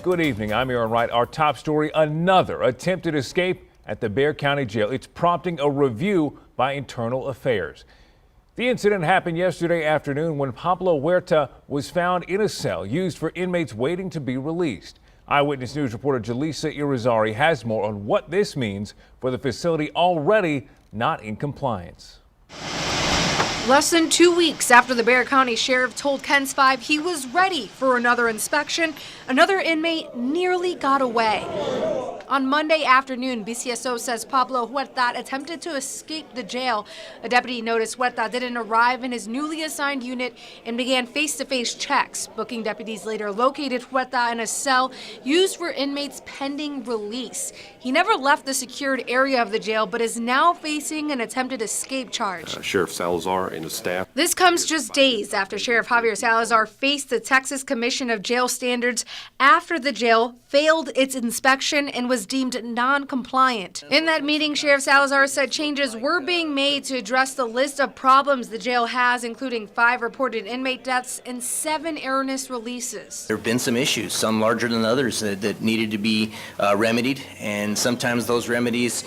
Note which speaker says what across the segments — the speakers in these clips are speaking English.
Speaker 1: Good evening. I'm Aaron Wright. Our top story, another attempted escape at the Bexar County Jail. It's prompting a review by Internal Affairs. The incident happened yesterday afternoon when Pablo Huerta was found in a cell used for inmates waiting to be released. Eyewitness News reporter Jaleesa Irizarry has more on what this means for the facility already not in compliance.
Speaker 2: Less than 2 weeks after the Bexar County Sheriff told KENS 5 he was ready for another inspection, another inmate nearly got away. On Monday afternoon, BCSO says Pablo Huerta attempted to escape the jail. A deputy noticed Huerta didn't arrive in his newly assigned unit and began face-to-face checks. Booking deputies later located Huerta in a cell used for inmates pending release. He never left the secured area of the jail, but is now facing an attempted escape charge.
Speaker 3: Sheriff Salazar and his staff.
Speaker 2: This comes just days after Sheriff Javier Salazar faced the Texas Commission of Jail Standards after the jail failed its inspection and was deemed non-compliant. In that meeting, Sheriff Salazar said changes were being made to address the list of problems the jail has, including 5 reported inmate deaths and 7 erroneous releases.
Speaker 4: There have been some issues, some larger than others, that needed to be remedied, and sometimes those remedies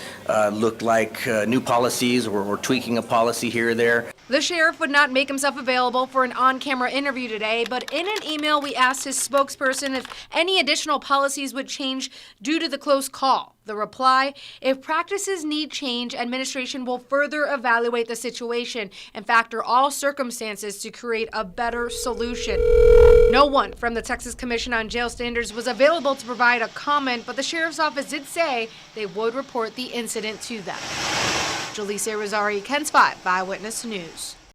Speaker 4: looked like new policies or tweaking a policy here or there.
Speaker 2: The sheriff would not make himself available for an on-camera interview today, but in an email we asked his spokesperson if any additional policies would change due to the close call. The reply, if practices need change, administration will further evaluate the situation and factor all circumstances to create a better solution. No one from the Texas Commission on Jail Standards was available to provide a comment, but the sheriff's office did say they would report the incident to them. Jaleesa Irizarry, KENS 5 Eyewitness News.